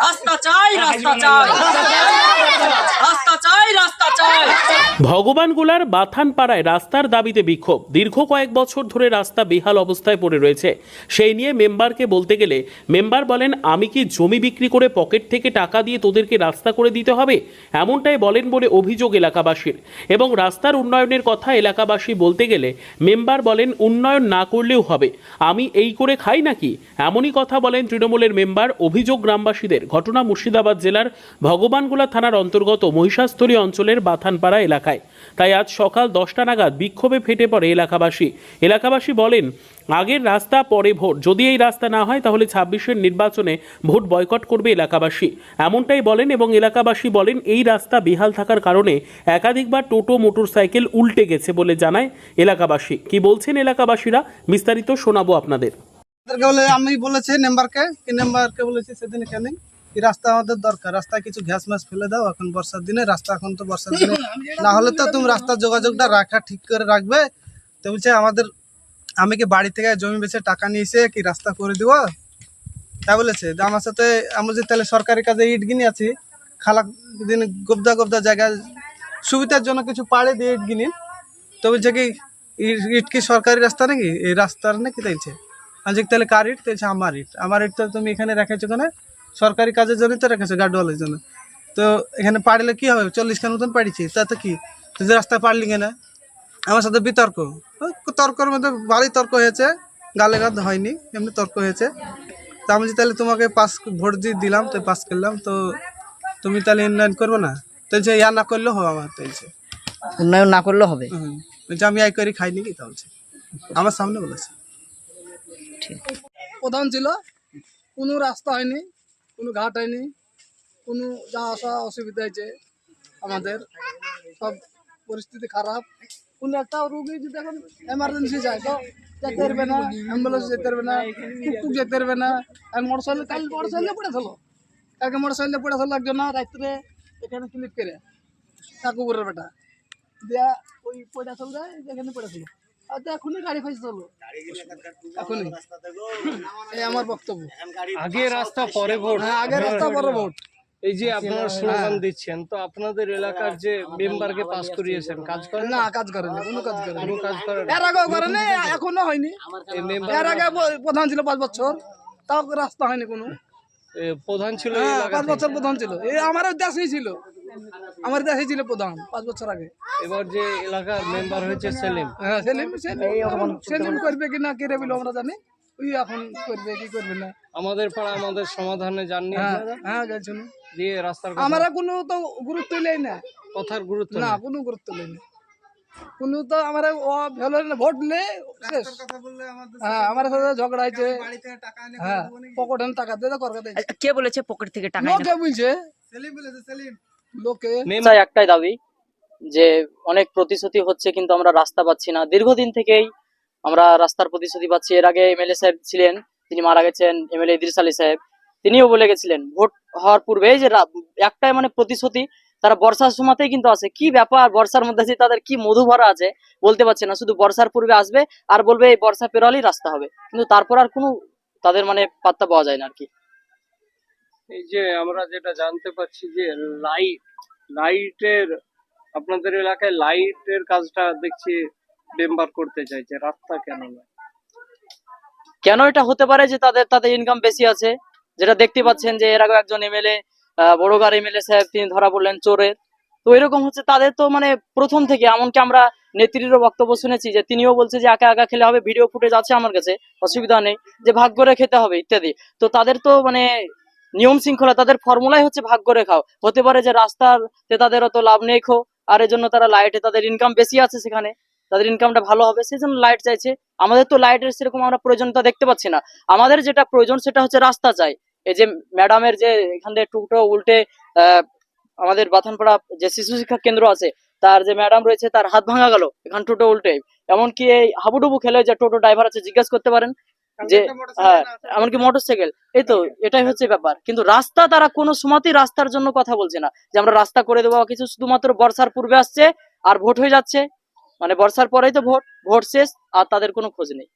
রাস্তা চাই, রাস্তা চাই, রাস্তা চাই, রাস্তা চাই। ভগবানগোলার বাথানপাড়ায় রাস্তার দাবিতে বিক্ষোভ। দীর্ঘ কয়েক বছর ধরে রাস্তা বেহাল অবস্থায় পড়ে রয়েছে। সেই নিয়ে মেম্বারকে বলতে গেলে মেম্বার বলেন, আমি কি জমি বিক্রি করে পকেট থেকে টাকা দিয়ে তোদেরকে রাস্তা করে দিতে হবে? এমনটাই বলেন বলে অভিযোগ এলাকাবাসীর। এবং রাস্তার উন্নয়নের কথা এলাকাবাসী বলতে গেলে মেম্বার বলেন, উন্নয়ন না করলেও হবে, আমি এই করে খাই নাকি? এমনই কথা বলেন তৃণমূলের মেম্বার। অভিযোগ গ্রামবাসীদের। ঘটনা মুর্শিদাবাদ জেলার ভগবানগোলা থানার অন্তর্গত মহিষাস্থলী অঞ্চলের বাথানপাড়া এলাকায়। তাই আজ সকাল 10টা নাগাদ বিক্ষোভে ফেটে পড়ে এলাকাবাসী বলেন, আগের রাস্তা পরে ভোট, যদি এই রাস্তা না হয় তাহলে 26-এর নির্বাচনে ভোট বয়কট করবে এলাকাবাসী। এমনটাই বলেন এবং এলাকাবাসী বলেন, এই রাস্তা বেহাল থাকার কারণে একাধিকবার টোটো মোটরসাইকেল উল্টে গেছে বলে জানায় এলাকাবাসী। কি বলছেন এলাকাবাসীরা বিস্তারিত শোনাবো আপনাদের। আমি বলেছি মেম্বারকে বলেছি সেদিন কেন এই রাস্তা আমাদের দরকার, রাস্তায় কিছু ঘাস মাছ ফেলে দাও, এখন বর্ষার দিনে রাস্তা, এখন তো বর্ষার দিনে না হলে তো তুমি রাস্তার যোগাযোগটা রাখা ঠিক করে রাখবে। তো বলছে আমি কি বাড়ি থেকে জমি বেচে টাকা নিয়েছে কি রাস্তা করে দিব, তাই বলেছে। আমার সাথে আমি যে তাহলে সরকারি কাজে ইট কিনে আছি, খালা দিন গোবদা জায়গায় সুবিধার জন্য কিছু পাড়ে দিয়ে ইট কিনি, তো বলছে কি ইট কি সরকারি রাস্তা নাকি, এই রাস্তার নাকি তাইছে। আজকে তাহলে কার ইট? তাইছে আমার ইট তো তুমি এখানে রেখেছো কেন? সরকারি কাজের জন্যই তো রেখেছো, গার্ডওয়ালের জন্য। তো এখানে পাড়লে কি হবে? 40 খান মতন পাড়িছি, তাতে কি তুই রাস্তায় পারলি কেনা? আমার সাথে বিতর্ক, তর্কের মধ্যে ভালোই তর্ক হয়েছে, গালে গাদ হয়নি, এমনি তর্ক হয়েছে। তা আমি তাহলে তোমাকে ভোট দিয়ে দিলাম, তো পাস করলাম, তো তুমি তাহলে উন্নয়ন করবো না? তো ইয়া না করলেও হবে আমার, তো উন্নয়ন না করলেও হবে। বলছে আমি এই করে খাইনি কি, তা বলছে আমার সামনে বলেছে। প্রধান ছিল, কোনো রাস্তা হয়নি, কোনো ঘাট হয়নি, কোনো যা আসা অসুবিধা হয়েছে আমাদের, সব পরিস্থিতি খারাপ। কোনো একটা রোগী যদি এখন এমার্জেন্সি যায় তো যেতে পারবে না, অ্যাম্বুলেন্স যেতে পারবে না, টুকটুক যেতে পারবে না। আর মোটরসাইকেল কাল মোটরসাইকেলে পড়েছিল, কালকে মোটরসাইকেলে পড়েছিল একজন না, রাত্রে এখানে ক্লিপ করে কাকুপুরের বেটা দিয়া ওই পড়েছিল যায়, এখানে পড়েছিল। আর এখনই গাড়ি ফাইছে চলো, এখনই। এই আমার বক্তব্য। আগে রাস্তা পরে ভোট। হ্যাঁ, আগে রাস্তা পরে ভোট। এই যে আপনারা স্লোগান দিচ্ছেন, তো আপনাদের এলাকার যে মেম্বারকে পাস করিয়েছেন কাজ করে না, কাজ করেনি, কোনো কাজ করেনি। কোনো কাজ করে এর আগেও করেনি, এখনো হয়নি। এর আগে প্রধান ছিল 5 বছর, তাও রাস্তা হয়নি কোনো। প্রধান ছিল এই 5 এলাকাতে। বছর প্রধান ছিল, এই আমার দেশেই ছিল, আমার দেশেই ছিল প্রধান 5 বছর আগে। এবার যে এলাকার মেম্বার হয়েছে সেলিম, হ্যাঁ, সেলিম করবে কিনা কে রে বলে আমরা জানি, ওই এখন করবে কি করবে না। আমাদের পাড়া আমাদের সমাধানে জাননি হ্যাঁ গেছেন, দিয়ে রাস্তার আমরা কোনো তো গুরুত্ব নেই না, কথার গুরুত্ব না কোনো গুরুত্ব নেই না, কোনো তো আমার ভোট নে শেষ। হ্যাঁ, আমার সাথে ঝগড়া হয়েছে, হ্যাঁ পকেটে টাকা দিয়ে করতে। কে বলেছে পকেট থেকে টাকা? লোকে বলছে, লোকে। একটাই দাবি যে অনেক প্রতিশ্রুতি হচ্ছে কিন্তু আমরা রাস্তা পাচ্ছি না। দীর্ঘদিন থেকেই আমরা রাস্তার প্রতিশ্রুতি পাচ্ছি। এর আগে এমএলএ সাহেব ছিলেন, তিনি মারা গেছেন, এমএলএ ইদ্রিস আলী সাহেব, তিনিও বলে গেছিলেন ভোট হওয়ার পূর্বে যে একটাই মানে প্রতিশ্রুতি, তারা বর্ষার সময়তেই কিন্তু আছে। কি ব্যাপার, বর্ষার মধ্যে যে তাদের কি মধু ভরা আছে বলতে পারছে না। শুধু বর্ষার পূর্বে আসবে আর বলবে এই বর্ষা পেরোলেই রাস্তা হবে, কিন্তু তারপর আর কোনো তাদের মানে পাত্তা পাওয়া যায় না আর কি। এই যে আমরা যেটা জানতে পাচ্ছি যে লাইটের আপনাদের এলাকায় লাইটের কাজটা দেখছি মেম্বার করতে চাইছে, রাস্তা কেন নয়? কেন এটা হতে পারে যে তাদের ইনকাম বেশি আছে, যেটা দেখতে পাচ্ছেন যে এর আগে একজন এমএলএ, বড়গার এমএলএ সাহেব, তিনি ধরা পড়লেন চোরের। তো এরকম হচ্ছে তাদের, তো মানে প্রথম থেকে, এমনকি আমরা নেত্রীরও বক্তব্য শুনেছি যে তিনিও বলছে যে একা খেলে হবে, ভিডিও ফুটেজ আছে আমার কাছে, অসুবিধা নেই, যে ভাগ করে খেতে হবে ইত্যাদি। তো তাদের তো মানে নিয়ম শৃঙ্খলা, তাদের ফর্মুলাই হচ্ছে ভাগ করে খাও। হতে পারে যে রাস্তাতে তাদের অত লাভ নেই আর এই জন্য তারা লাইটে তাদের ইনকাম বেশি আছে, সেখানে তাদের ইনকামটা ভালো হবে, সেই জন্য লাইট চাইছে। আমাদের তো লাইটের সেরকম আমরা প্রয়োজনটা দেখতে পাচ্ছি না। আমাদের যেটা প্রয়োজন সেটা হচ্ছে রাস্তা চাই। এই যে ম্যাডামের যে এখান থেকে টুকটো উল্টে আমাদের বাথানপাড়া যে শিশু শিক্ষা কেন্দ্র আছে, তার যে ম্যাডাম রয়েছে তার হাত ভাঙা গেল এখান টোটো উল্টে। এমনকি এই হাবুডুবু খেলে যে টোটো ড্রাইভার আছে, জিজ্ঞেস করতে পারেন যে হ্যাঁ, এমনকি মোটরসাইকেল। এই তো এটাই হচ্ছে ব্যাপার। কিন্তু রাস্তা তারা কোনো সময়তেই রাস্তার জন্য কথা বলছে না যে আমরা রাস্তা করে দেবো কিছু, শুধুমাত্র বর্ষার পূর্বে আসছে আর ভোট হয়ে যাচ্ছে, মানে বর্ষার পরেই তো ভোট শেষ আর তাদের কোনো খোঁজ নেই।